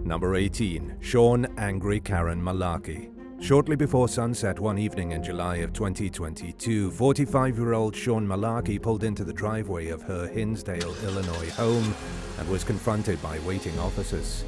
Number 18. Sean Angry Karen Malaki. Shortly before sunset one evening in July of 2022, 45-year-old Sean Malaki pulled into the driveway of her Hinsdale, Illinois home and was confronted by waiting officers.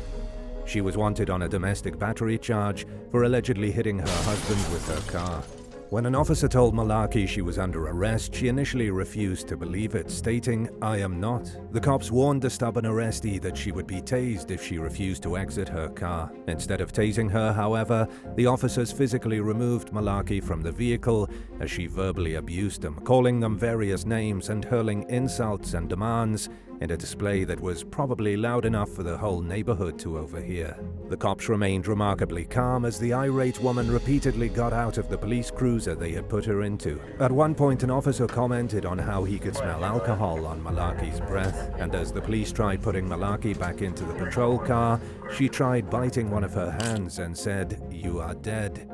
She was wanted on a domestic battery charge for allegedly hitting her husband with her car. When an officer told Malaki she was under arrest, she initially refused to believe it, stating, "I am not." The cops warned the stubborn arrestee that she would be tased if she refused to exit her car. Instead of tasing her, however, the officers physically removed Malaki from the vehicle as she verbally abused them, calling them various names and hurling insults and demands in a display that was probably loud enough for the whole neighborhood to overhear. The cops remained remarkably calm as the irate woman repeatedly got out of the police cruiser they had put her into. At one point, an officer commented on how he could smell alcohol on Malaki's breath, and as the police tried putting Malaki back into the patrol car, she tried biting one of her hands and said, "You are dead."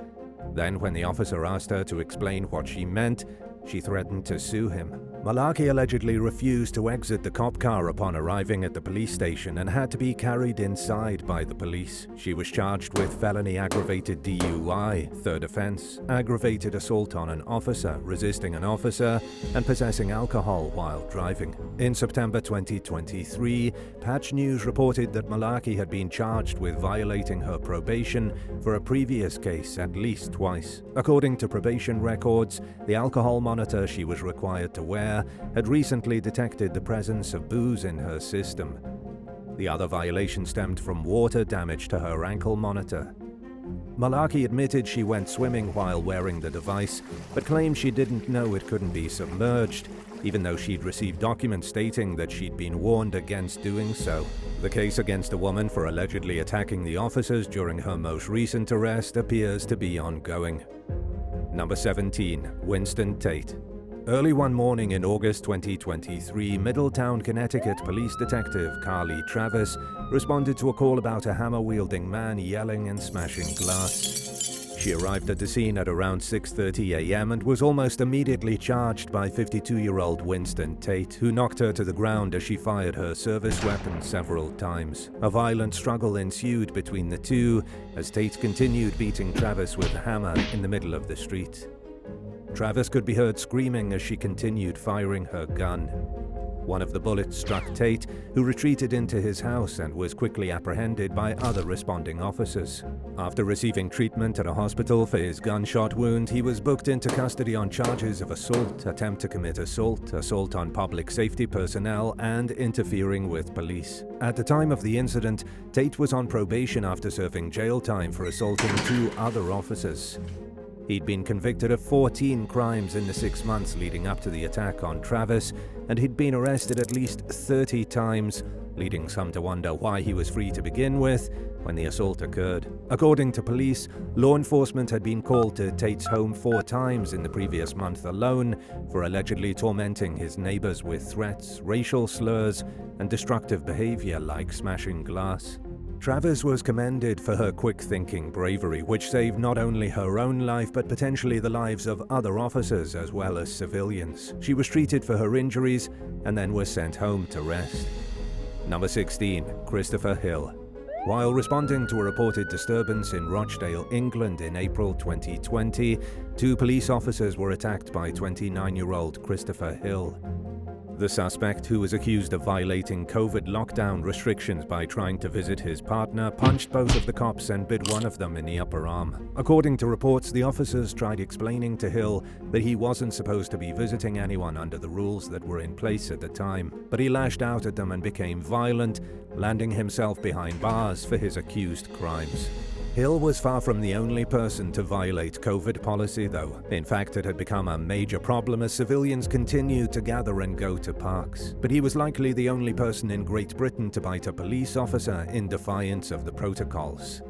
Then, when the officer asked her to explain what she meant, she threatened to sue him. Malaki allegedly refused to exit the cop car upon arriving at the police station and had to be carried inside by the police. She was charged with felony aggravated DUI, third offense, aggravated assault on an officer, resisting an officer, and possessing alcohol while driving. In September 2023, Patch News reported that Malaki had been charged with violating her probation for a previous case at least twice. According to probation records, the alcohol monitor she was required to wear had recently detected the presence of booze in her system. The other violation stemmed from water damage to her ankle monitor. Malaki admitted she went swimming while wearing the device, but claimed she didn't know it couldn't be submerged, even though she'd received documents stating that she'd been warned against doing so. The case against a woman for allegedly attacking the officers during her most recent arrest appears to be ongoing. Number 17. Winston Tate. Early one morning in August 2023, Middletown, Connecticut police detective Carly Travis responded to a call about a hammer-wielding man yelling and smashing glass. She arrived at the scene at around 6:30 a.m. and was almost immediately charged by 52-year-old Winston Tate, who knocked her to the ground as she fired her service weapon several times. A violent struggle ensued between the two as Tate continued beating Travis with a hammer in the middle of the street. Travis could be heard screaming as she continued firing her gun. One of the bullets struck Tate, who retreated into his house and was quickly apprehended by other responding officers. After receiving treatment at a hospital for his gunshot wound, he was booked into custody on charges of assault, attempt to commit assault, assault on public safety personnel, and interfering with police. At the time of the incident, Tate was on probation after serving jail time for assaulting 2 other officers. He'd been convicted of 14 crimes in the 6 months leading up to the attack on Travis, and he'd been arrested at least 30 times, leading some to wonder why he was free to begin with when the assault occurred. According to police, law enforcement had been called to Tate's home 4 times in the previous month alone for allegedly tormenting his neighbors with threats, racial slurs, and destructive behavior like smashing glass. Travis was commended for her quick-thinking bravery, which saved not only her own life but potentially the lives of other officers as well as civilians. She was treated for her injuries and then was sent home to rest. Number 16. Christopher Hill. While responding to a reported disturbance in Rochdale, England in April 2020, 2 police officers were attacked by 29-year-old Christopher Hill. The suspect, who was accused of violating COVID lockdown restrictions by trying to visit his partner, punched both of the cops and bit one of them in the upper arm. According to reports, the officers tried explaining to Hill that he wasn't supposed to be visiting anyone under the rules that were in place at the time, but he lashed out at them and became violent, landing himself behind bars for his accused crimes. Hill was far from the only person to violate COVID policy, though. In fact, it had become a major problem as civilians continued to gather and go to parks. But he was likely the only person in Great Britain to bite a police officer in defiance of the protocols.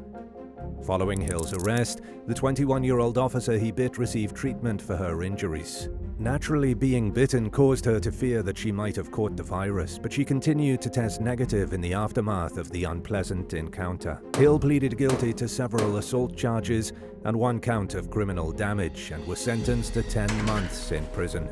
Following Hill's arrest, the 21-year-old officer he bit received treatment for her injuries. Naturally, being bitten caused her to fear that she might have caught the virus, but she continued to test negative in the aftermath of the unpleasant encounter. Hill pleaded guilty to several assault charges and 1 count of criminal damage and was sentenced to 10 months in prison.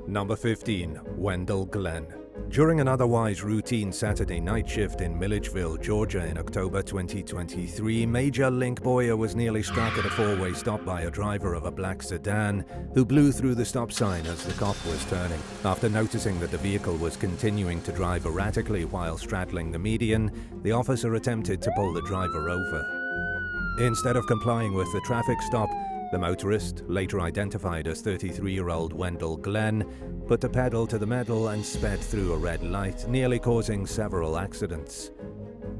Number 15. Wendell Glenn. During an otherwise routine Saturday night shift in Milledgeville, Georgia in October 2023, Major Link Boyer was nearly struck at a four-way stop by a driver of a black sedan who blew through the stop sign as the cop was turning. After noticing that the vehicle was continuing to drive erratically while straddling the median, the officer attempted to pull the driver over. Instead of complying with the traffic stop, the motorist, later identified as 33-year-old Wendell Glenn, put the pedal to the metal and sped through a red light, nearly causing several accidents.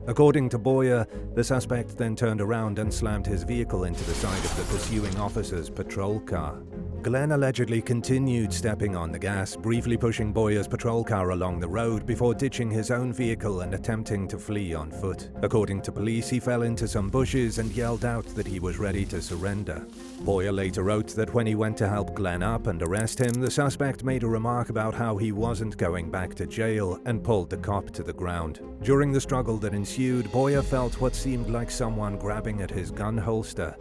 According to Boyer, the suspect then turned around and slammed his vehicle into the side of the pursuing officer's patrol car. Glenn allegedly continued stepping on the gas, briefly pushing Boyer's patrol car along the road before ditching his own vehicle and attempting to flee on foot. According to police, he fell into some bushes and yelled out that he was ready to surrender. Boyer later wrote that when he went to help Glenn up and arrest him, the suspect made a remark about how he wasn't going back to jail and pulled the cop to the ground. During the struggle that ensued, Boyer felt what seemed like someone grabbing at his gun holster.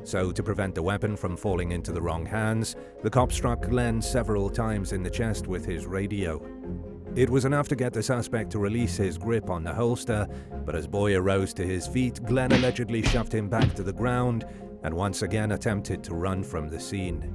So, to prevent the weapon from falling into the wrong hands, the cop struck Glenn several times in the chest with his radio. It was enough to get the suspect to release his grip on the holster, but as Boyer rose to his feet, Glenn allegedly shoved him back to the ground and once again attempted to run from the scene.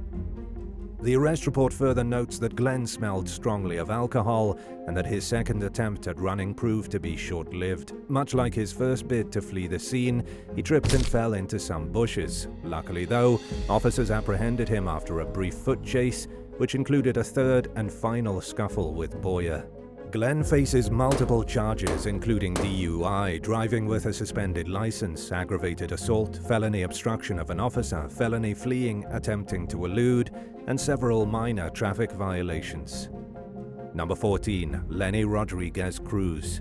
The arrest report further notes that Glenn smelled strongly of alcohol and that his second attempt at running proved to be short-lived. Much like his first bid to flee the scene, he tripped and fell into some bushes. Luckily though, officers apprehended him after a brief foot chase, which included a third and final scuffle with Boyer. Glenn faces multiple charges including DUI, driving with a suspended license, aggravated assault, felony obstruction of an officer, felony fleeing, attempting to elude, and several minor traffic violations. Number 14. Lenny Rodriguez Cruz.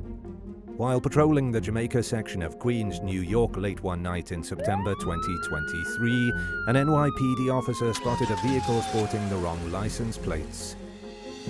While patrolling the Jamaica section of Queens, New York late one night in September 2023, an NYPD officer spotted a vehicle sporting the wrong license plates.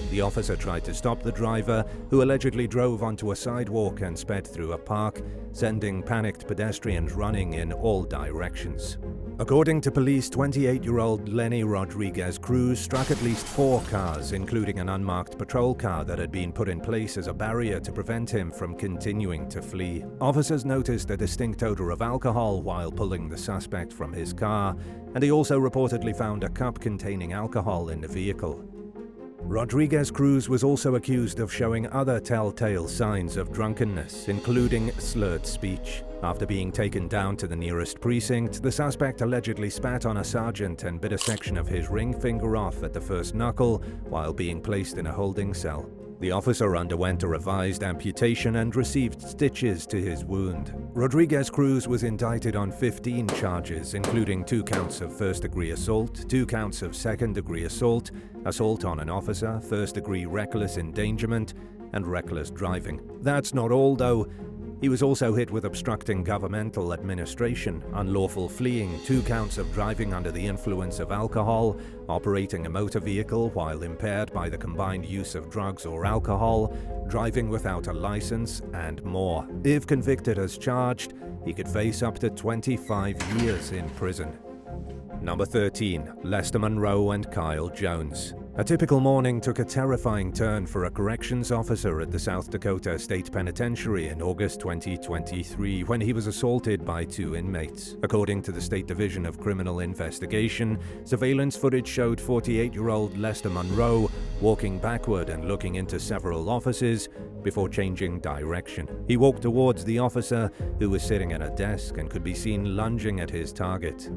The officer tried to stop the driver, who allegedly drove onto a sidewalk and sped through a park, sending panicked pedestrians running in all directions. According to police, 28-year-old Lenny Rodriguez Cruz struck at least 4 cars, including an unmarked patrol car that had been put in place as a barrier to prevent him from continuing to flee. Officers noticed a distinct odor of alcohol while pulling the suspect from his car, and he also reportedly found a cup containing alcohol in the vehicle. Rodriguez Cruz was also accused of showing other telltale signs of drunkenness, including slurred speech. After being taken down to the nearest precinct, the suspect allegedly spat on a sergeant and bit a section of his ring finger off at the first knuckle while being placed in a holding cell. The officer underwent a revised amputation and received stitches to his wound. Rodriguez Cruz was indicted on 15 charges, including 2 counts of first-degree assault, 2 counts of second-degree assault, assault on an officer, first-degree reckless endangerment, and reckless driving. That's not all, though. He was also hit with obstructing governmental administration, unlawful fleeing, 2 counts of driving under the influence of alcohol, operating a motor vehicle while impaired by the combined use of drugs or alcohol, driving without a license, and more. If convicted as charged, he could face up to 25 years in prison. Number 13. Lester Monroe and Kyle Jones. A typical morning took a terrifying turn for a corrections officer at the South Dakota State Penitentiary in August 2023 when he was assaulted by 2 inmates. According to the State Division of Criminal Investigation, surveillance footage showed 48-year-old Lester Monroe walking backward and looking into several offices before changing direction. He walked towards the officer, who was sitting at a desk and could be seen lunging at his target.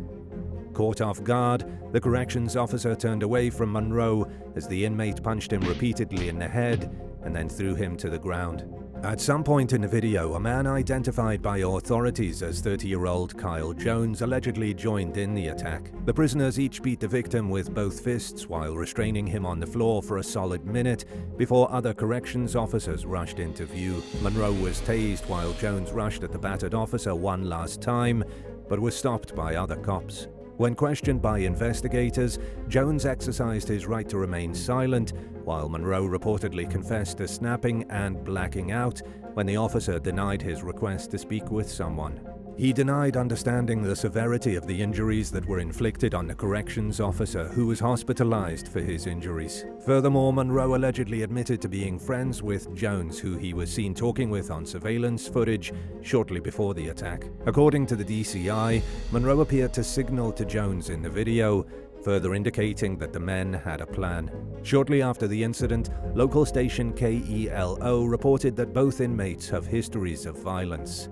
Caught off guard, the corrections officer turned away from Monroe as the inmate punched him repeatedly in the head and then threw him to the ground. At some point in the video, a man identified by authorities as 30-year-old Kyle Jones allegedly joined in the attack. The prisoners each beat the victim with both fists while restraining him on the floor for a solid minute before other corrections officers rushed into view. Monroe was tased while Jones rushed at the battered officer one last time, but was stopped by other cops. When questioned by investigators, Jones exercised his right to remain silent, while Monroe reportedly confessed to snapping and blacking out when the officer denied his request to speak with someone. He denied understanding the severity of the injuries that were inflicted on the corrections officer, who was hospitalized for his injuries. Furthermore, Monroe allegedly admitted to being friends with Jones, who he was seen talking with on surveillance footage shortly before the attack. According to the DCI, Monroe appeared to signal to Jones in the video, further indicating that the men had a plan. Shortly after the incident, local station KELO reported that both inmates have histories of violence.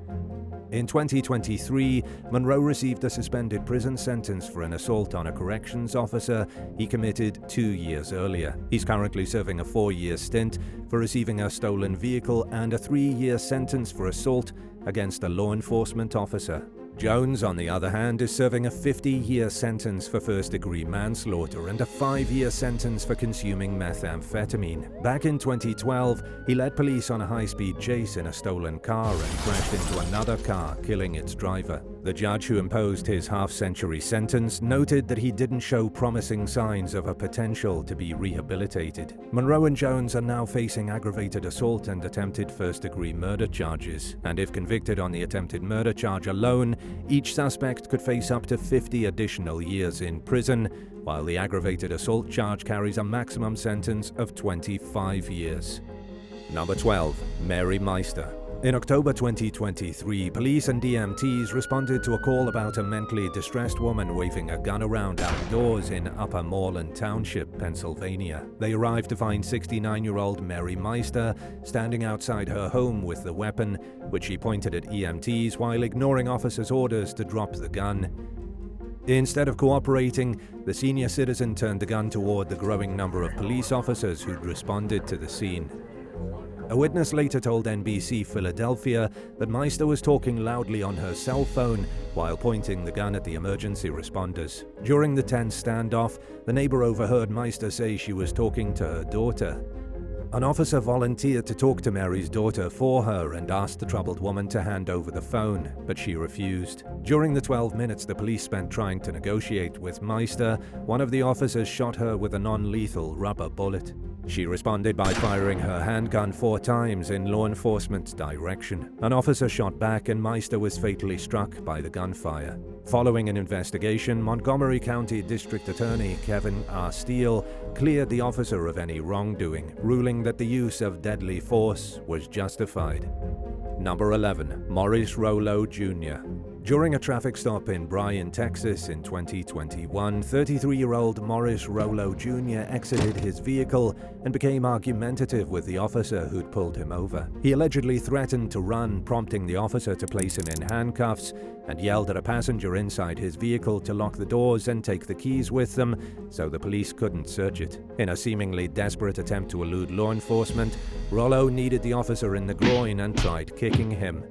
In 2023, Monroe received a suspended prison sentence for an assault on a corrections officer he committed 2 years earlier. He's currently serving a 4-year stint for receiving a stolen vehicle and a 3-year sentence for assault against a law enforcement officer. Jones, on the other hand, is serving a 50-year sentence for first-degree manslaughter and a 5-year sentence for consuming methamphetamine. Back in 2012, he led police on a high-speed chase in a stolen car and crashed into another car, killing its driver. The judge who imposed his half-century sentence noted that he didn't show promising signs of a potential to be rehabilitated. Monroe and Jones are now facing aggravated assault and attempted first-degree murder charges, and if convicted on the attempted murder charge alone, each suspect could face up to 50 additional years in prison, while the aggravated assault charge carries a maximum sentence of 25 years. Number 12. Mary Meister. In October 2023, police and DMTs responded to a call about a mentally distressed woman waving a gun around outdoors in Upper Moreland Township, Pennsylvania. They arrived to find 69-year-old Mary Meister standing outside her home with the weapon, which she pointed at EMTs while ignoring officers' orders to drop the gun. Instead of cooperating, the senior citizen turned the gun toward the growing number of police officers who'd responded to the scene. A witness later told NBC Philadelphia that Meister was talking loudly on her cell phone while pointing the gun at the emergency responders. During the tense standoff, the neighbor overheard Meister say she was talking to her daughter. An officer volunteered to talk to Mary's daughter for her and asked the troubled woman to hand over the phone, but she refused. During the 12 minutes the police spent trying to negotiate with Meister, one of the officers shot her with a non-lethal rubber bullet. She responded by firing her handgun 4 times in law enforcement's direction. An officer shot back and Meister was fatally struck by the gunfire. Following an investigation, Montgomery County District Attorney Kevin R. Steele cleared the officer of any wrongdoing, ruling that the use of deadly force was justified. Number 11. Morris Rolo Jr. During a traffic stop in Bryan, Texas in 2021, 33-year-old Morris Rolo Jr. exited his vehicle and became argumentative with the officer who'd pulled him over. He allegedly threatened to run, prompting the officer to place him in handcuffs, and yelled at a passenger inside his vehicle to lock the doors and take the keys with them so the police couldn't search it. In a seemingly desperate attempt to elude law enforcement, Rolo kneed the officer in the groin and tried kicking him.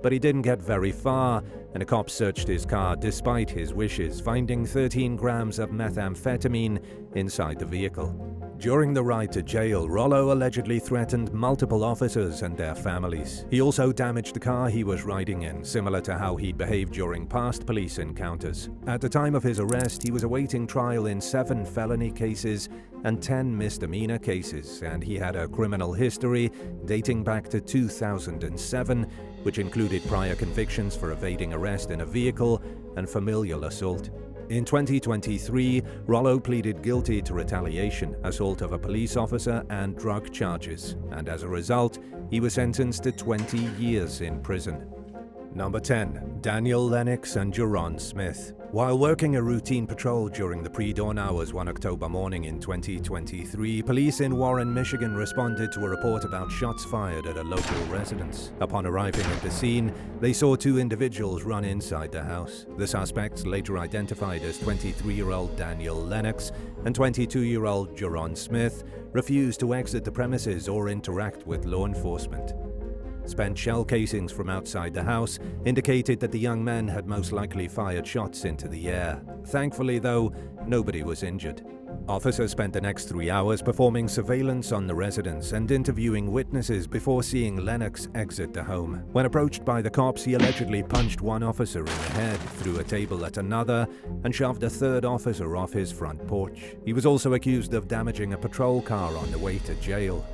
But he didn't get very far, and a cop searched his car despite his wishes, finding 13 grams of methamphetamine inside the vehicle. During the ride to jail, Rolo allegedly threatened multiple officers and their families. He also damaged the car he was riding in, similar to how he'd behaved during past police encounters. At the time of his arrest, he was awaiting trial in 7 felony cases and 10 misdemeanor cases, and he had a criminal history dating back to 2007, which included prior convictions for evading arrest in a vehicle and familial assault. In 2023, Rolo pleaded guilty to retaliation, assault of a police officer, and drug charges, and as a result, he was sentenced to 20 years in prison. Number 10. Daniel Lennox and Jerron Smith. While working a routine patrol during the pre-dawn hours one October morning in 2023, police in Warren, Michigan responded to a report about shots fired at a local residence. Upon arriving at the scene, they saw 2 individuals run inside the house. The suspects, later identified as 23-year-old Daniel Lennox and 22-year-old Jerron Smith, refused to exit the premises or interact with law enforcement. Spent shell casings from outside the house indicated that the young men had most likely fired shots into the air. Thankfully, though, nobody was injured. Officers spent the next 3 hours performing surveillance on the residence and interviewing witnesses before seeing Lennox exit the home. When approached by the cops, he allegedly punched one officer in the head, threw a table at another, and shoved a 3rd officer off his front porch. He was also accused of damaging a patrol car on the way to jail.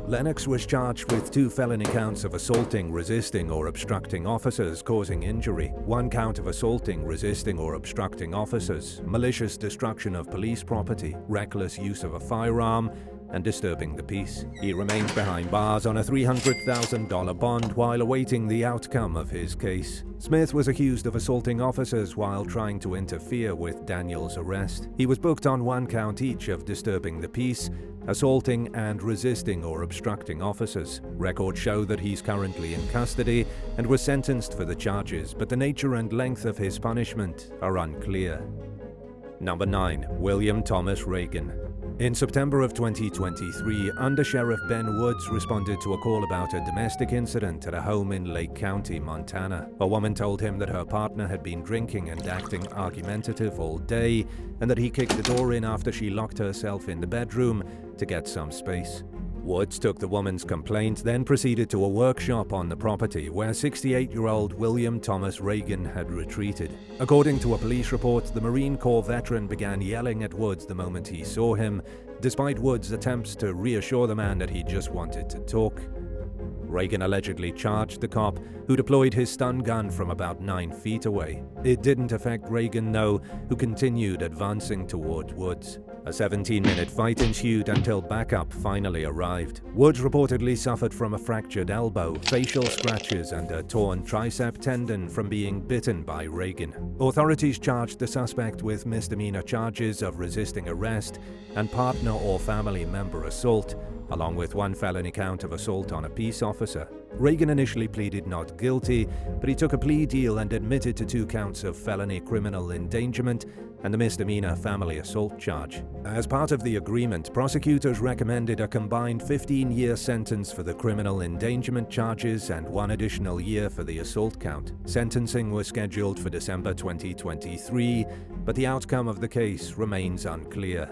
Lennox was charged with 2 felony counts of assaulting, resisting, or obstructing officers causing injury, 1 count of assaulting, resisting, or obstructing officers, malicious destruction of police property, reckless use of a firearm, and disturbing the peace. He remains behind bars on a $300,000 bond while awaiting the outcome of his case. Smith was accused of assaulting officers while trying to interfere with Daniel's arrest. He was booked on 1 count each of disturbing the peace, assaulting, and resisting or obstructing officers. Records show that he's currently in custody and was sentenced for the charges, but the nature and length of his punishment are unclear. Number 9. William Thomas Reagan. In September of 2023, Under Sheriff Ben Woods responded to a call about a domestic incident at a home in Lake County, Montana. A woman told him that her partner had been drinking and acting argumentative all day, and that he kicked the door in after she locked herself in the bedroom to get some space. Woods took the woman's complaint, then proceeded to a workshop on the property where 68-year-old William Thomas Reagan had retreated. According to a police report, the Marine Corps veteran began yelling at Woods the moment he saw him, despite Woods' attempts to reassure the man that he just wanted to talk. Reagan allegedly charged the cop, who deployed his stun gun from about 9 feet away. It didn't affect Reagan, though, who continued advancing toward Woods. A 17-minute fight ensued until backup finally arrived. Woods reportedly suffered from a fractured elbow, facial scratches, and a torn tricep tendon from being bitten by Reagan. Authorities charged the suspect with misdemeanor charges of resisting arrest and partner or family member assault, along with 1 felony count of assault on a peace officer. Reagan initially pleaded not guilty, but he took a plea deal and admitted to 2 counts of felony criminal endangerment and the misdemeanor family assault charge. As part of the agreement, prosecutors recommended a combined 15-year sentence for the criminal endangerment charges and 1 additional year for the assault count. Sentencing was scheduled for December 2023, but the outcome of the case remains unclear.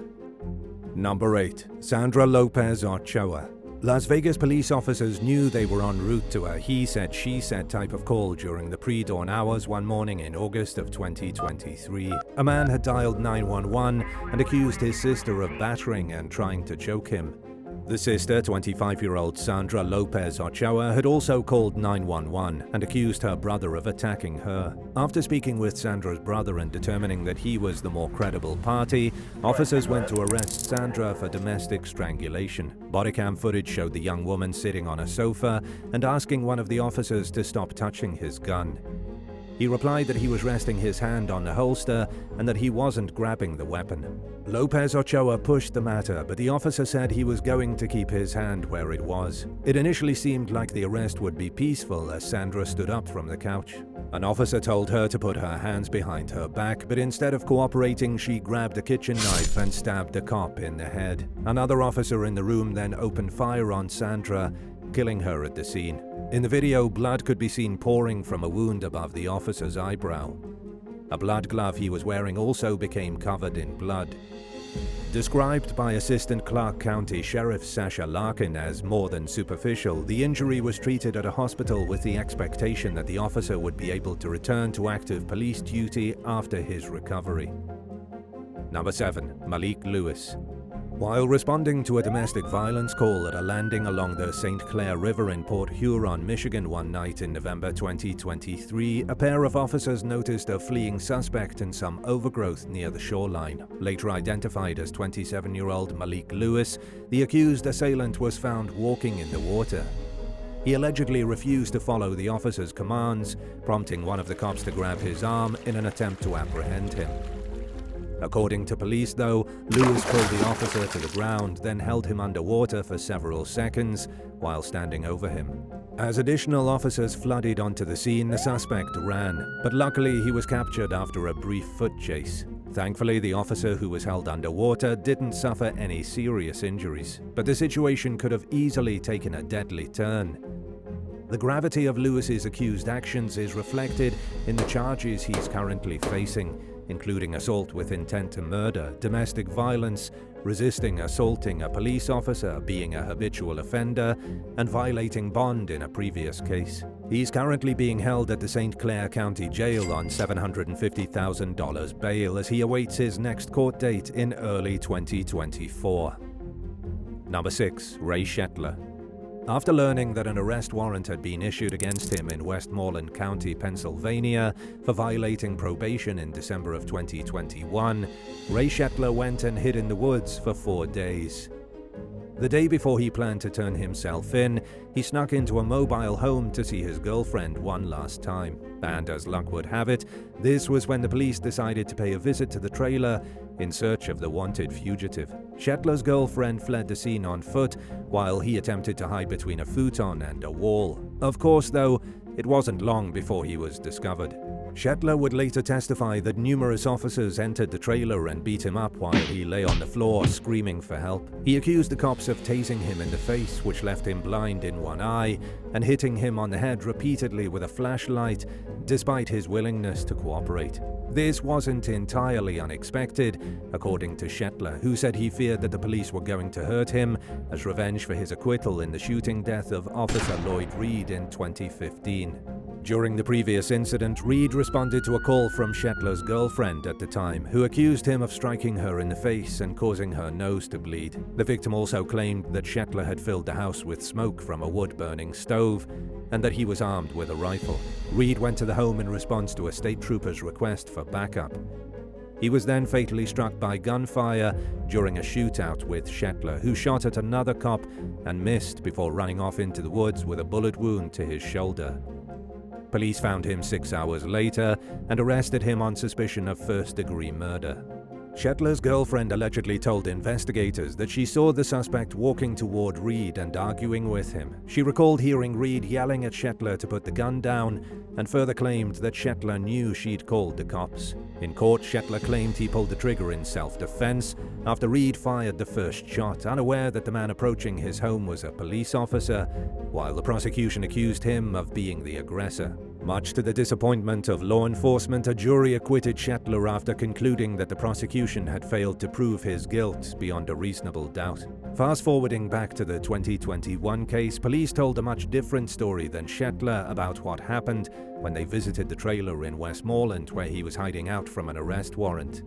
Number 8. Sandra Lopez Ooa. Las Vegas police officers knew they were en route to a he-said-she-said type of call during the pre-dawn hours one morning in August of 2023. A man had dialed 911 and accused his sister of battering and trying to choke him. The sister, 25-year-old Sandra Lopez Ooa, had also called 911 and accused her brother of attacking her. After speaking with Sandra's brother and determining that he was the more credible party, officers went to arrest Sandra for domestic strangulation. Bodycam footage showed the young woman sitting on a sofa and asking one of the officers to stop touching his gun. He replied that he was resting his hand on the holster and that he wasn't grabbing the weapon. Lopez Ooa pushed the matter, but the officer said he was going to keep his hand where it was. It initially seemed like the arrest would be peaceful as Sandra stood up from the couch. An officer told her to put her hands behind her back, but instead of cooperating, she grabbed a kitchen knife and stabbed the cop in the head. Another officer in the room then opened fire on Sandra, killing her at the scene. In the video, blood could be seen pouring from a wound above the officer's eyebrow. A blood glove he was wearing also became covered in blood. Described by Assistant Clark County Sheriff Sasha Larkin as more than superficial, the injury was treated at a hospital with the expectation that the officer would be able to return to active police duty after his recovery. Number 7. Malik Lewis. While responding to a domestic violence call at a landing along the St. Clair River in Port Huron, Michigan one night in November 2023, a pair of officers noticed a fleeing suspect in some overgrowth near the shoreline. Later identified as 27-year-old Malik Lewis, the accused assailant was found walking in the water. He allegedly refused to follow the officer's commands, prompting one of the cops to grab his arm in an attempt to apprehend him. According to police, though, Lewis pulled the officer to the ground, then held him underwater for several seconds while standing over him. As additional officers flooded onto the scene, the suspect ran, but luckily he was captured after a brief foot chase. Thankfully, the officer who was held underwater didn't suffer any serious injuries, but the situation could have easily taken a deadly turn. The gravity of Lewis's accused actions is reflected in the charges he's currently facing, including assault with intent to murder, domestic violence, resisting assaulting a police officer, being a habitual offender, and violating bond in a previous case. He's currently being held at the St. Clair County Jail on $750,000 bail as he awaits his next court date in early 2024. Number 6. Ray Shertler. After learning that an arrest warrant had been issued against him in Westmoreland County, Pennsylvania, for violating probation in December of 2021, Ray Shertler went and hid in the woods for 4 days. The day before he planned to turn himself in, he snuck into a mobile home to see his girlfriend one last time. And as luck would have it, this was when the police decided to pay a visit to the trailer in search of the wanted fugitive. Shertler's girlfriend fled the scene on foot, while he attempted to hide between a futon and a wall. Of course, though, it wasn't long before he was discovered. Shertler would later testify that numerous officers entered the trailer and beat him up while he lay on the floor screaming for help. He accused the cops of tasing him in the face, which left him blind in one eye, and hitting him on the head repeatedly with a flashlight, despite his willingness to cooperate. This wasn't entirely unexpected, according to Shertler, who said he feared that the police were going to hurt him as revenge for his acquittal in the shooting death of Officer Lloyd Reed in 2015. During the previous incident, Reed responded to a call from Shertler's girlfriend at the time, who accused him of striking her in the face and causing her nose to bleed. The victim also claimed that Shertler had filled the house with smoke from a wood-burning stove and that he was armed with a rifle. Reed went to the home in response to a state trooper's request for backup. He was then fatally struck by gunfire during a shootout with Shertler, who shot at another cop and missed before running off into the woods with a bullet wound to his shoulder. Police found him 6 hours later and arrested him on suspicion of first-degree murder. Shertler's girlfriend allegedly told investigators that she saw the suspect walking toward Reed and arguing with him. She recalled hearing Reed yelling at Shertler to put the gun down and further claimed that Shertler knew she'd called the cops. In court, Shertler claimed he pulled the trigger in self-defense after Reed fired the first shot, unaware that the man approaching his home was a police officer, while the prosecution accused him of being the aggressor. Much to the disappointment of law enforcement, a jury acquitted Shertler after concluding that the prosecution had failed to prove his guilt beyond a reasonable doubt. Fast-forwarding back to the 2021 case, police told a much different story than Shertler about what happened when they visited the trailer in Westmoreland where he was hiding out from an arrest warrant.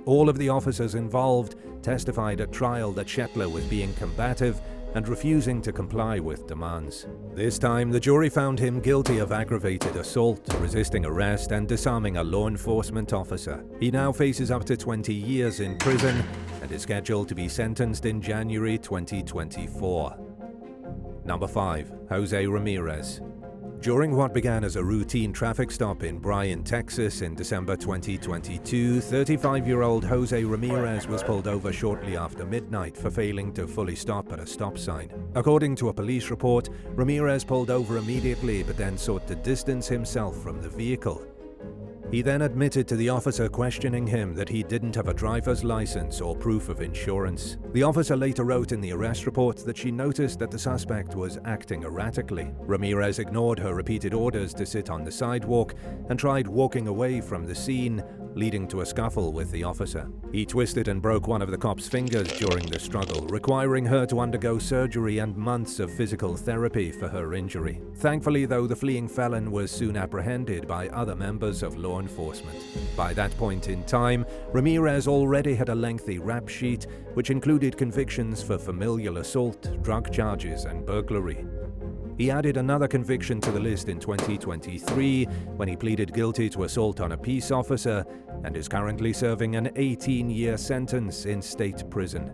All of the officers involved testified at trial that Shertler was being combative and refusing to comply with demands. This time, the jury found him guilty of aggravated assault, resisting arrest, and disarming a law enforcement officer. He now faces up to 20 years in prison and is scheduled to be sentenced in January 2024. Number 5. Jose Ramirez. During what began as a routine traffic stop in Bryan, Texas in December 2022, 35-year-old Jose Ramirez was pulled over shortly after midnight for failing to fully stop at a stop sign. According to a police report, Ramirez pulled over immediately but then sought to distance himself from the vehicle. He then admitted to the officer questioning him that he didn't have a driver's license or proof of insurance. The officer later wrote in the arrest report that she noticed that the suspect was acting erratically. Ramirez ignored her repeated orders to sit on the sidewalk and tried walking away from the scene, leading to a scuffle with the officer. He twisted and broke one of the cop's fingers during the struggle, requiring her to undergo surgery and months of physical therapy for her injury. Thankfully, though, the fleeing felon was soon apprehended by other members of law enforcement. By that point in time, Ramirez already had a lengthy rap sheet, which included convictions for familial assault, drug charges, and burglary. He added another conviction to the list in 2023 when he pleaded guilty to assault on a peace officer and is currently serving an 18-year sentence in state prison.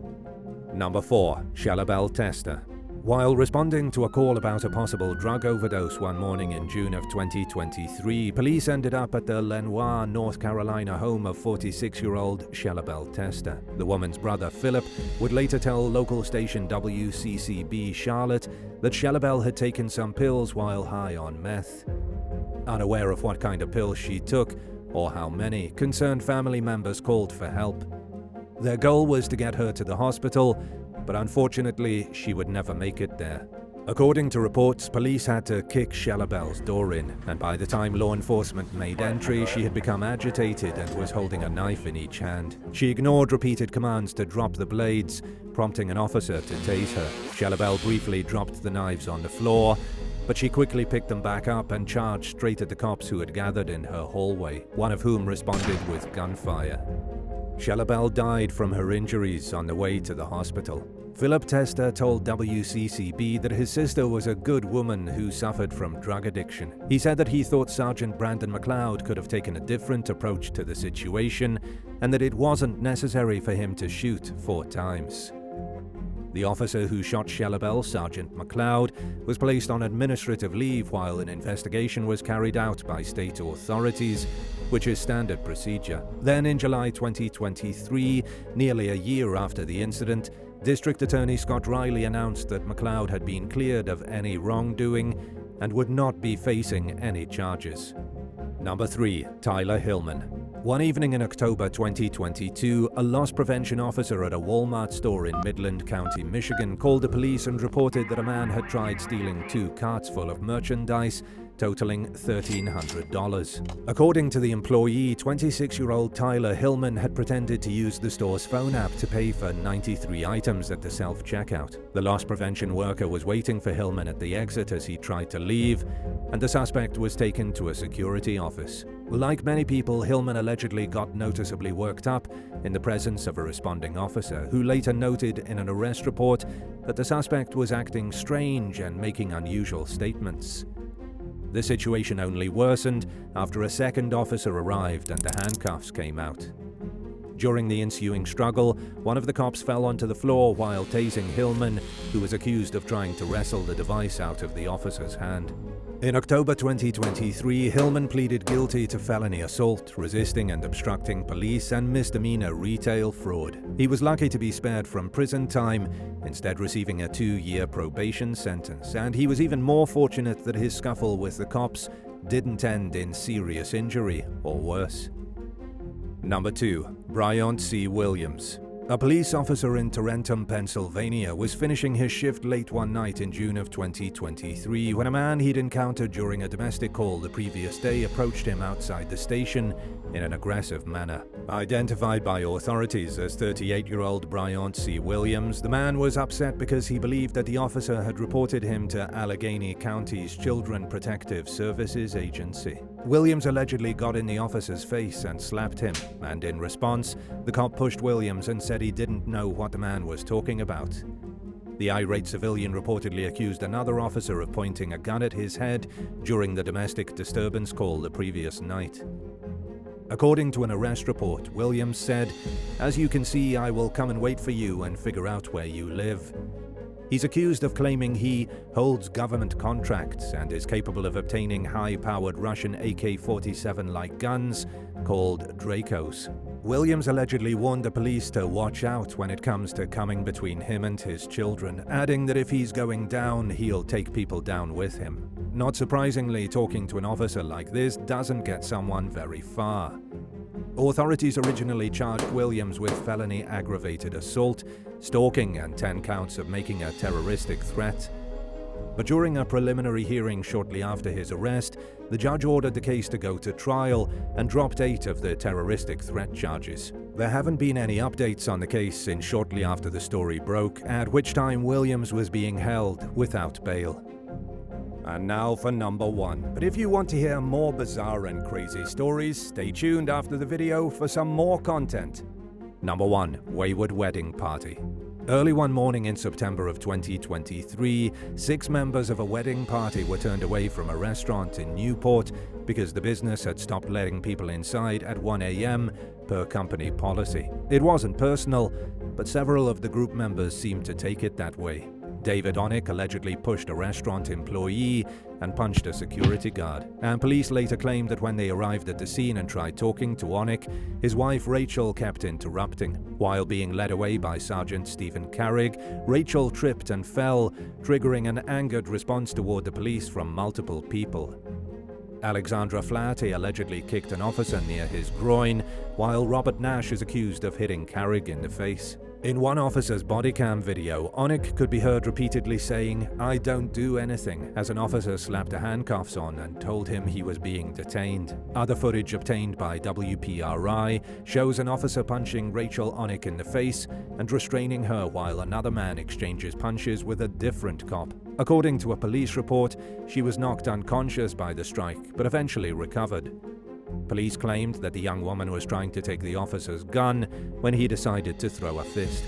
Number 4. Shalel Tester. While responding to a call about a possible drug overdose one morning in June of 2023, police ended up at the Lenoir, North Carolina home of 46-year-old Shalel Tester. The woman's brother, Philip, would later tell local station WCCB Charlotte that Shalel had taken some pills while high on meth. Unaware of what kind of pills she took, or how many, concerned family members called for help. Their goal was to get her to the hospital, but unfortunately, she would never make it there. According to reports, police had to kick Shalel's door in, and by the time law enforcement made entry, she had become agitated and was holding a knife in each hand. She ignored repeated commands to drop the blades, prompting an officer to tase her. Shalel briefly dropped the knives on the floor, but she quickly picked them back up and charged straight at the cops who had gathered in her hallway, one of whom responded with gunfire. Shalel died from her injuries on the way to the hospital. Philip Tester told WCCB that his sister was a good woman who suffered from drug addiction. He said that he thought Sergeant Brandon McLeod could have taken a different approach to the situation and that it wasn't necessary for him to shoot 4 times. The officer who shot Shalel, Sergeant McLeod, was placed on administrative leave while an investigation was carried out by state authorities, which is standard procedure. Then in July 2023, nearly a year after the incident, District Attorney Scott Riley announced that McLeod had been cleared of any wrongdoing and would not be facing any charges. Number 3. Tyler Hilman. One evening in October 2022, a loss prevention officer at a Walmart store in Midland County, Michigan, called the police and reported that a man had tried stealing 2 carts full of merchandise, totaling $1,300. According to the employee, 26-year-old Tyler Hilman had pretended to use the store's phone app to pay for 93 items at the self-checkout. The loss prevention worker was waiting for Hilman at the exit as he tried to leave, and the suspect was taken to a security office. Like many people, Hilman allegedly got noticeably worked up in the presence of a responding officer, who later noted in an arrest report that the suspect was acting strange and making unusual statements. The situation only worsened after a second officer arrived and the handcuffs came out. During the ensuing struggle, one of the cops fell onto the floor while tasing Hilman, who was accused of trying to wrestle the device out of the officer's hand. In October 2023, Hilman pleaded guilty to felony assault, resisting and obstructing police, and misdemeanor retail fraud. He was lucky to be spared from prison time, instead receiving a 2-year probation sentence, and he was even more fortunate that his scuffle with the cops didn't end in serious injury or worse. Number 2. Brant C Williams. A police officer in Tarentum, Pennsylvania, was finishing his shift late one night in June of 2023 when a man he'd encountered during a domestic call the previous day approached him outside the station in an aggressive manner. Identified by authorities as 38-year-old Brant C Williams, the man was upset because he believed that the officer had reported him to Allegheny County's Children Protective Services Agency. Williams allegedly got in the officer's face and slapped him, and in response, the cop pushed Williams and said he didn't know what the man was talking about. The irate civilian reportedly accused another officer of pointing a gun at his head during the domestic disturbance call the previous night. According to an arrest report, Williams said, "As you can see, I will come and wait for you and figure out where you live." He's accused of claiming he holds government contracts and is capable of obtaining high-powered Russian AK-47-like guns called Dracos. Williams allegedly warned the police to watch out when it comes to coming between him and his children, adding that if he's going down, he'll take people down with him. Not surprisingly, talking to an officer like this doesn't get someone very far. Authorities originally charged Williams with felony aggravated assault, stalking, and 10 counts of making a terroristic threat. But during a preliminary hearing shortly after his arrest, the judge ordered the case to go to trial and dropped 8 of the terroristic threat charges. There haven't been any updates on the case since shortly after the story broke, at which time Williams was being held without bail. And now for number 1. But if you want to hear more bizarre and crazy stories, stay tuned after the video for some more content. Number 1. Waywood Wedding Party. Early one morning in September of 2023, 6 members of a wedding party were turned away from a restaurant in Newport because the business had stopped letting people inside at 1 a.m. per company policy. It wasn't personal, but several of the group members seemed to take it that way. David Onick allegedly pushed a restaurant employee and punched a security guard, and police later claimed that when they arrived at the scene and tried talking to Onick, his wife Rachel kept interrupting. While being led away by Sergeant Stephen Carrig, Rachel tripped and fell, triggering an angered response toward the police from multiple people. Alexandra Flaherty allegedly kicked an officer near his groin, while Robert Nash is accused of hitting Carrig in the face. In one officer's body cam video, Onick could be heard repeatedly saying, "I don't do anything," as an officer slapped the handcuffs on and told him he was being detained. Other footage obtained by WPRI shows an officer punching Rachel Onick in the face and restraining her while another man exchanges punches with a different cop. According to a police report, she was knocked unconscious by the strike, but eventually recovered. Police claimed that the young woman was trying to take the officer's gun when he decided to throw a fist.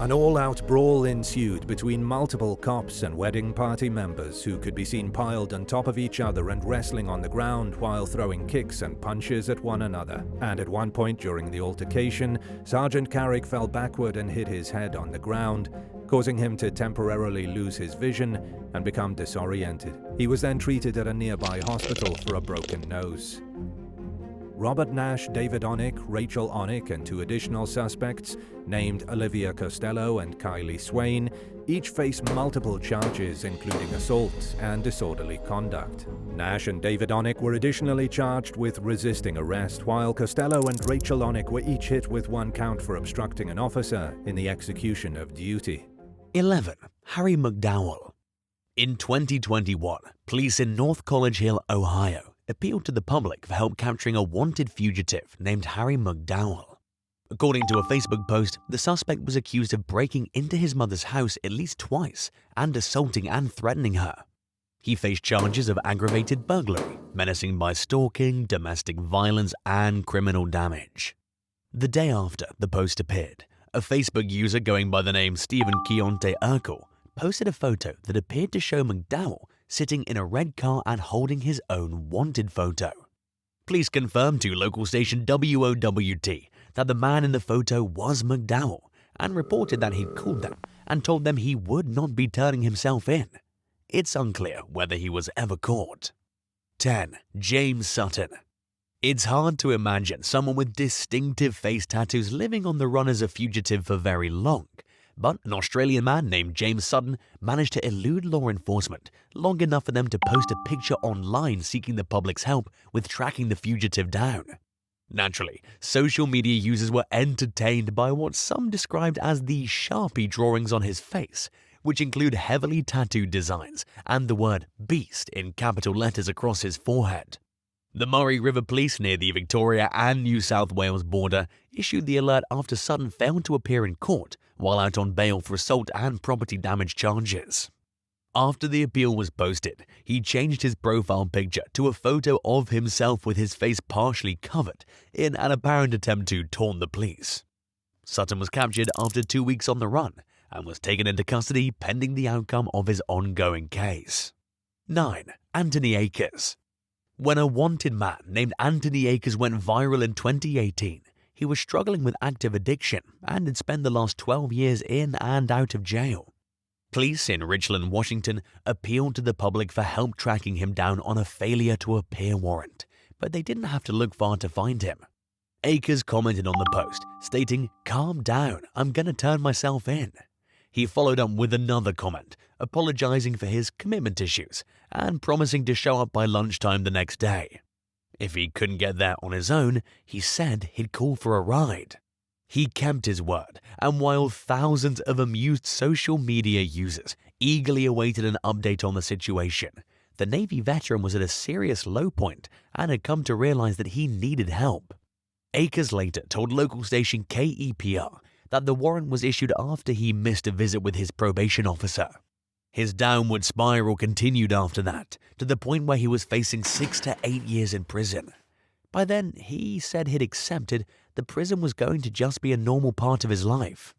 An all-out brawl ensued between multiple cops and wedding party members who could be seen piled on top of each other and wrestling on the ground while throwing kicks and punches at one another. And at one point during the altercation, Sergeant Carrick fell backward and hit his head on the ground, causing him to temporarily lose his vision and become disoriented. He was then treated at a nearby hospital for a broken nose. Robert Nash, David Onick, Rachel Onick, and 2 additional suspects, named Olivia Costello and Kylie Swain, each face multiple charges including assault and disorderly conduct. Nash and David Onick were additionally charged with resisting arrest, while Costello and Rachel Onick were each hit with 1 count for obstructing an officer in the execution of duty. 11. Harry McDowell. In 2021, police in North College Hill, Ohio, appealed to the public for help capturing a wanted fugitive named Harry McDowell. According to a Facebook post, the suspect was accused of breaking into his mother's house at least twice and assaulting and threatening her. He faced charges of aggravated burglary, menacing by stalking, domestic violence, and criminal damage. The day after the post appeared, a Facebook user going by the name Stephen Keontae Urkel posted a photo that appeared to show McDowell sitting in a red car and holding his own wanted photo. Police confirmed to local station WOWT that the man in the photo was McDowell and reported that he'd called them and told them he would not be turning himself in. It's unclear whether he was ever caught. 10. James Sutton. It's hard to imagine someone with distinctive face tattoos living on the run as a fugitive for very long, but an Australian man named James Sutton managed to elude law enforcement long enough for them to post a picture online seeking the public's help with tracking the fugitive down. Naturally, social media users were entertained by what some described as the Sharpie drawings on his face, which include heavily tattooed designs and the word "Beast" in capital letters across his forehead. The Murray River Police near the Victoria and New South Wales border issued the alert after Sutton failed to appear in court while out on bail for assault and property damage charges. After the appeal was posted, he changed his profile picture to a photo of himself with his face partially covered in an apparent attempt to taunt the police. Sutton was captured after 2 weeks on the run and was taken into custody pending the outcome of his ongoing case. 9. Anthony Akes. When a wanted man named Anthony Akes went viral in 2018, he was struggling with active addiction and had spent the last 12 years in and out of jail. Police in Richland, Washington, appealed to the public for help tracking him down on a failure to appear warrant, but they didn't have to look far to find him. Akes commented on the post, stating, "Calm down, I'm gonna turn myself in." He followed up with another comment, apologizing for his commitment issues and promising to show up by lunchtime the next day. If he couldn't get there on his own, he said he'd call for a ride. He kept his word, and while thousands of amused social media users eagerly awaited an update on the situation, the Navy veteran was at a serious low point and had come to realize that he needed help. Akes later told local station KEPR that the warrant was issued after he missed a visit with his probation officer. His downward spiral continued after that, to the point where he was facing 6 to 8 years in prison. By then, he said he'd accepted the prison was going to just be a normal part of his life.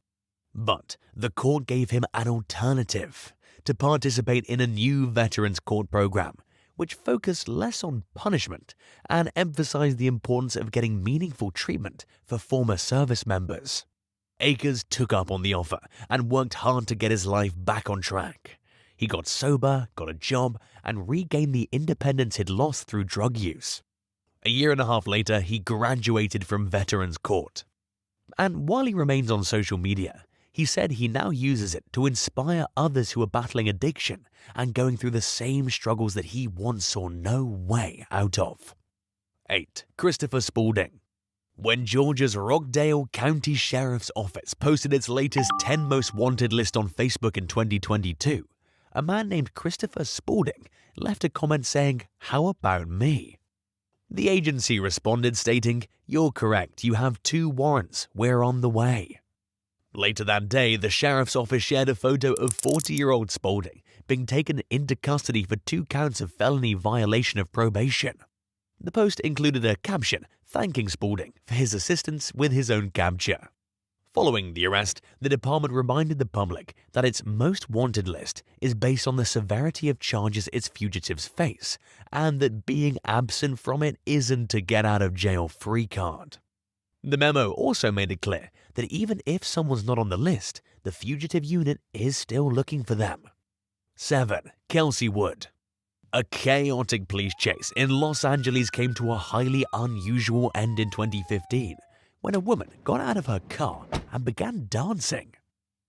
But the court gave him an alternative, to participate in a new Veterans Court program, which focused less on punishment and emphasized the importance of getting meaningful treatment for former service members. Akes took up on the offer and worked hard to get his life back on track. He got sober, got a job, and regained the independence he'd lost through drug use. A year and a half later, he graduated from Veterans Court. And while he remains on social media, he said he now uses it to inspire others who are battling addiction and going through the same struggles that he once saw no way out of. 8. Christopher Spalding. When Georgia's Rockdale County Sheriff's Office posted its latest 10 most wanted list on Facebook in 2022, a man named Christopher Spalding left a comment saying, "How about me?" The agency responded stating, "You're correct, you have 2 warrants, we're on the way." Later that day, the sheriff's office shared a photo of 40-year-old Spalding being taken into custody for 2 counts of felony violation of probation. The post included a caption thanking Spalding for his assistance with his own capture. Following the arrest, the department reminded the public that its most wanted list is based on the severity of charges its fugitives face, and that being absent from it isn't a get-out-of-jail-free card. The memo also made it clear that even if someone's not on the list, the fugitive unit is still looking for them. 7. Kelsey Wood. A chaotic police chase in Los Angeles came to a highly unusual end in 2015 when a woman got out of her car and began dancing.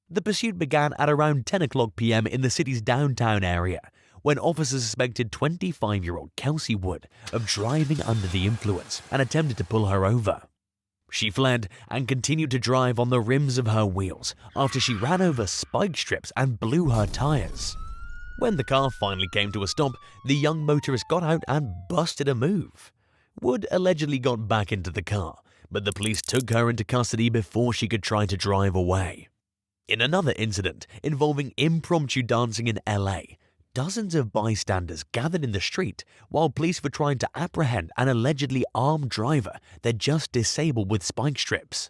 The pursuit began at around 10 o'clock p.m. in the city's downtown area when officers suspected 25-year-old Kelsey Wood of driving under the influence and attempted to pull her over. She fled and continued to drive on the rims of her wheels after she ran over spike strips and blew her tires. When the car finally came to a stop, the young motorist got out and busted a move. Wood allegedly got back into the car, but the police took her into custody before she could try to drive away. In another incident involving impromptu dancing in LA, dozens of bystanders gathered in the street while police were trying to apprehend an allegedly armed driver they'd just disabled with spike strips.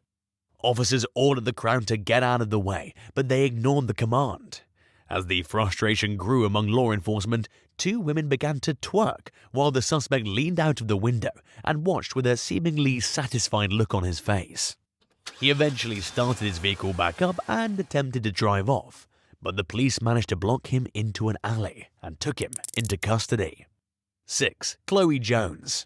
Officers ordered the crowd to get out of the way, but they ignored the command. As the frustration grew among law enforcement, two women began to twerk while the suspect leaned out of the window and watched with a seemingly satisfied look on his face. He eventually started his vehicle back up and attempted to drive off, but the police managed to block him into an alley and took him into custody. 6. Chloe Jones.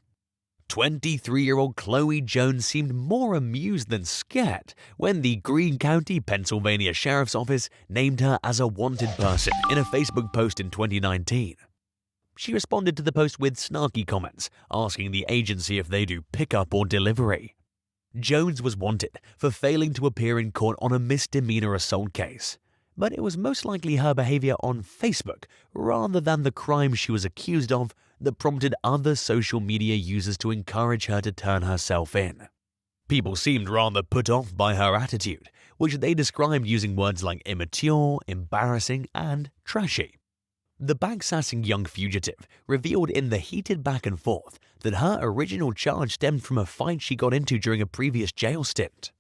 23-year-old Chloe Jones seemed more amused than scared when the Greene County, Pennsylvania Sheriff's Office named her as a wanted person in a Facebook post in 2019. She responded to the post with snarky comments, asking the agency if they do pickup or delivery. Jones was wanted for failing to appear in court on a misdemeanor assault case, but it was most likely her behavior on Facebook rather than the crime she was accused of that prompted other social media users to encourage her to turn herself in. People seemed rather put off by her attitude, which they described using words like immature, embarrassing, and trashy. The backsassing young fugitive revealed in the heated back and forth that her original charge stemmed from a fight she got into during a previous jail stint.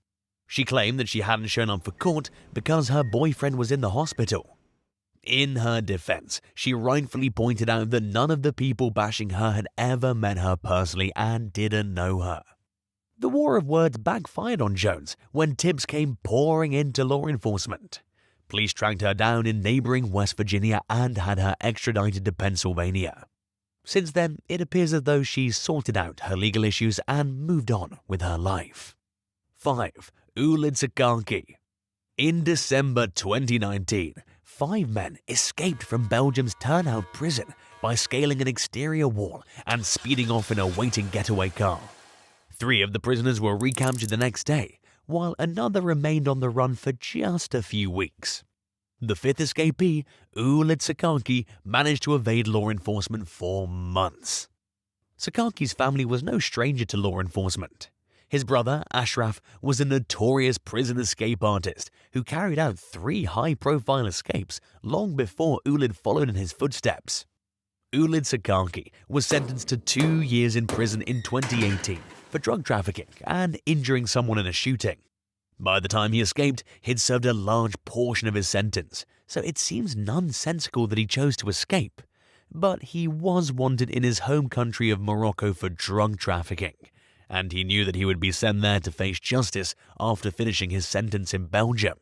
She claimed that she hadn't shown up for court because her boyfriend was in the hospital. In her defense, she rightfully pointed out that none of the people bashing her had ever met her personally and didn't know her. The war of words backfired on Jones when tips came pouring into law enforcement. Police tracked her down in neighboring West Virginia and had her extradited to Pennsylvania. Since then, it appears as though she's sorted out her legal issues and moved on with her life. 5. Ulid Sakaki. In December 2019, 5 men escaped from Belgium's turnout prison by scaling an exterior wall and speeding off in a waiting getaway car. 3 of the prisoners were recaptured the next day, while another remained on the run for just a few weeks. The 5th escapee, Ulid Sakaki, managed to evade law enforcement for months. Sakaki's family was no stranger to law enforcement. His brother, Ashraf, was a notorious prison escape artist who carried out 3 high-profile escapes long before Ulid followed in his footsteps. Ulid Sakaki was sentenced to 2 years in prison in 2018 for drug trafficking and injuring someone in a shooting. By the time he escaped, he'd served a large portion of his sentence, so it seems nonsensical that he chose to escape. But he was wanted in his home country of Morocco for drug trafficking, and he knew that he would be sent there to face justice after finishing his sentence in Belgium.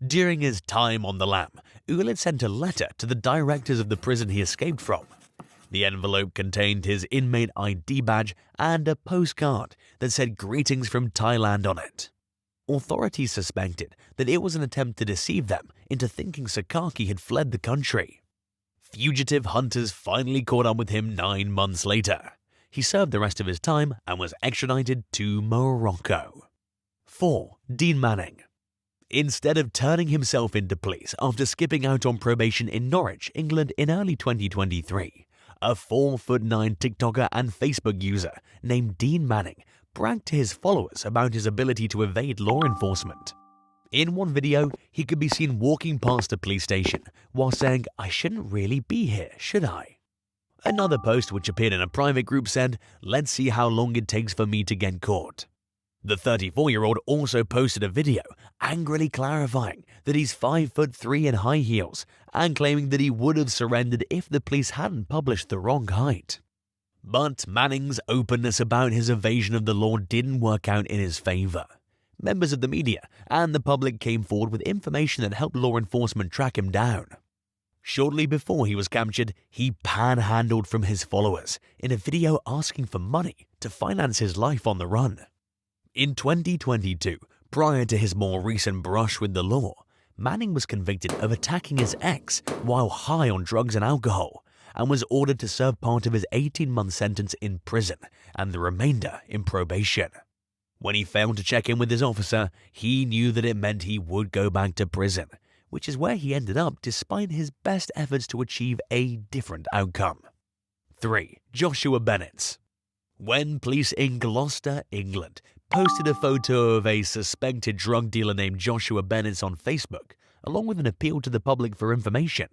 During his time on the lam, Ulid sent a letter to the directors of the prison he escaped from. The envelope contained his inmate ID badge and a postcard that said "Greetings from Thailand" on it. Authorities suspected that it was an attempt to deceive them into thinking Sakaki had fled the country. Fugitive hunters finally caught up with him 9 months later. He served the rest of his time and was extradited to Morocco. 4. Dean Manning. Instead of turning himself into police after skipping out on probation in Norwich, England in early 2023, a 4'9" TikToker and Facebook user named Dean Manning bragged to his followers about his ability to evade law enforcement. In one video, he could be seen walking past a police station while saying, "I shouldn't really be here, should I?" Another post which appeared in a private group said, "Let's see how long it takes for me to get caught." The 34-year-old also posted a video angrily clarifying that he's 5'3" in high heels and claiming that he would have surrendered if the police hadn't published the wrong height. But Manning's openness about his evasion of the law didn't work out in his favor. Members of the media and the public came forward with information that helped law enforcement track him down. Shortly before he was captured, he panhandled from his followers in a video asking for money to finance his life on the run. In 2022, prior to his more recent brush with the law, Manning was convicted of attacking his ex while high on drugs and alcohol and was ordered to serve part of his 18-month sentence in prison and the remainder in probation. When he failed to check in with his officer, he knew that it meant he would go back to prison, which is where he ended up despite his best efforts to achieve a different outcome. 3. Joshua Bennett. When police in Gloucester, England, posted a photo of a suspected drug dealer named Joshua Bennett on Facebook, along with an appeal to the public for information,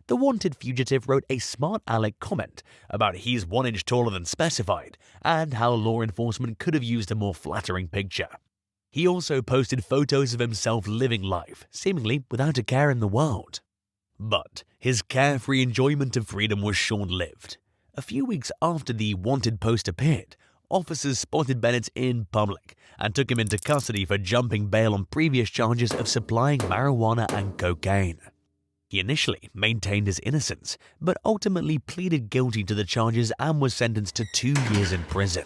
the wanted fugitive wrote a smart aleck comment about he's 1 inch taller than specified and how law enforcement could have used a more flattering picture. He also posted photos of himself living life, seemingly without a care in the world. But his carefree enjoyment of freedom was short-lived. A few weeks after the wanted post appeared, officers spotted Bennett in public and took him into custody for jumping bail on previous charges of supplying marijuana and cocaine. He initially maintained his innocence, but ultimately pleaded guilty to the charges and was sentenced to 2 years in prison.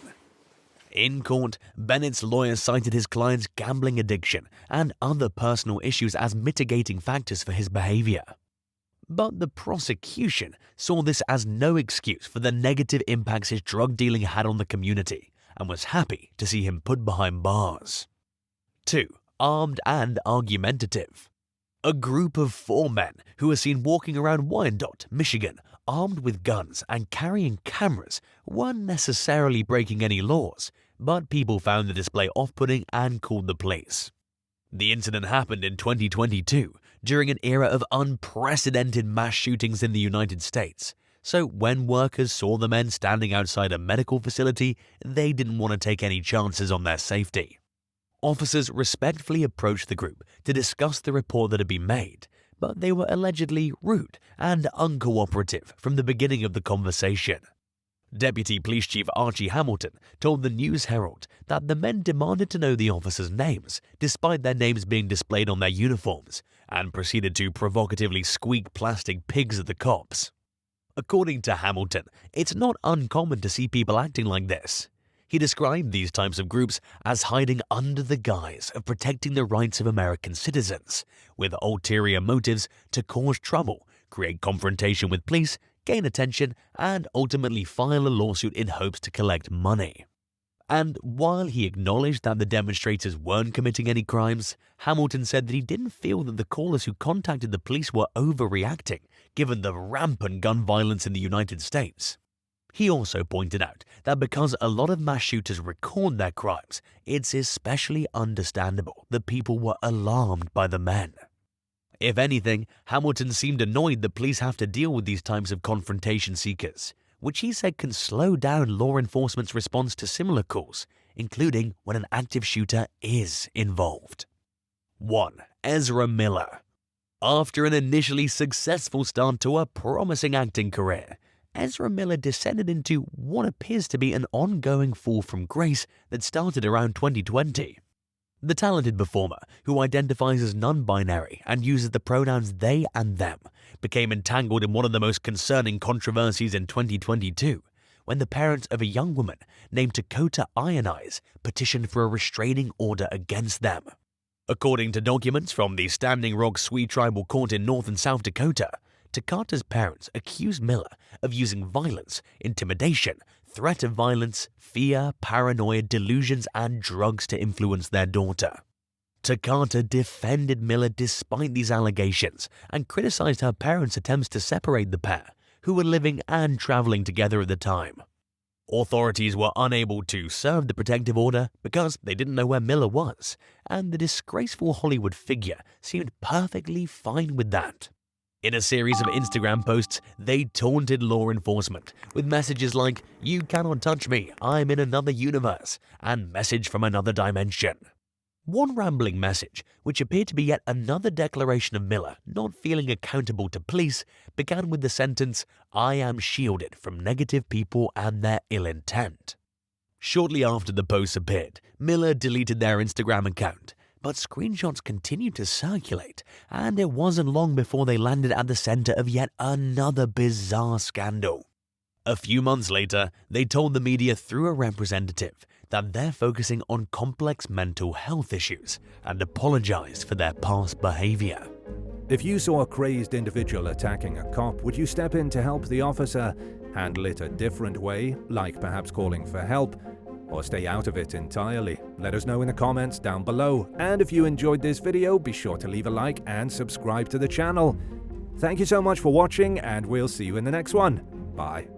In court, Bennett's lawyer cited his client's gambling addiction and other personal issues as mitigating factors for his behavior. But the prosecution saw this as no excuse for the negative impacts his drug dealing had on the community and was happy to see him put behind bars. 2. Armed and argumentative. A group of 4 men who were seen walking around Wyandotte, Michigan, armed with guns and carrying cameras weren't necessarily breaking any laws, but people found the display off-putting and called the police. The incident happened in 2022 during an era of unprecedented mass shootings in the United States, so when workers saw the men standing outside a medical facility, they didn't want to take any chances on their safety. Officers respectfully approached the group to discuss the report that had been made, but they were allegedly rude and uncooperative from the beginning of the conversation. Deputy Police Chief Archie Hamilton told the News Herald that the men demanded to know the officers' names, despite their names being displayed on their uniforms, and proceeded to provocatively squeak plastic pigs at the cops. According to Hamilton, it's not uncommon to see people acting like this. He described these types of groups as hiding under the guise of protecting the rights of American citizens, with ulterior motives to cause trouble, create confrontation with police, gain attention, and ultimately file a lawsuit in hopes to collect money. And while he acknowledged that the demonstrators weren't committing any crimes, Hamilton said that he didn't feel that the callers who contacted the police were overreacting, given the rampant gun violence in the United States. He also pointed out that because a lot of mass shooters record their crimes, it's especially understandable that people were alarmed by the men. If anything, Hamilton seemed annoyed that police have to deal with these types of confrontation seekers, which he said can slow down law enforcement's response to similar calls, including when an active shooter is involved. 1. Ezra Miller. After an initially successful start to a promising acting career, Ezra Miller descended into what appears to be an ongoing fall from grace that started around 2020. The talented performer, who identifies as non-binary and uses the pronouns they and them, became entangled in one of the most concerning controversies in 2022, when the parents of a young woman named Dakota Ionize petitioned for a restraining order against them. According to documents from the Standing Rock Sioux Tribal Court in North and South Dakota, Dakota's parents accused Miller of using violence, intimidation, threat of violence, fear, paranoia, delusions, and drugs to influence their daughter. Takata defended Miller despite these allegations and criticized her parents' attempts to separate the pair, who were living and traveling together at the time. Authorities were unable to serve the protective order because they didn't know where Miller was, and the disgraceful Hollywood figure seemed perfectly fine with that. In a series of Instagram posts, they taunted law enforcement with messages like, "You cannot touch me, I'm in another universe," and "message from another dimension." One rambling message, which appeared to be yet another declaration of Miller not feeling accountable to police, began with the sentence, "I am shielded from negative people and their ill intent." Shortly after the posts appeared, Miller deleted their Instagram account, but screenshots continued to circulate, and it wasn't long before they landed at the center of yet another bizarre scandal. A few months later, they told the media through a representative that they're focusing on complex mental health issues and apologized for their past behavior. If you saw a crazed individual attacking a cop, would you step in to help the officer, handle it a different way, like perhaps calling for help, or stay out of it entirely? Let us know in the comments down below. And if you enjoyed this video, be sure to leave a like and subscribe to the channel. Thank you so much for watching, and we'll see you in the next one. Bye.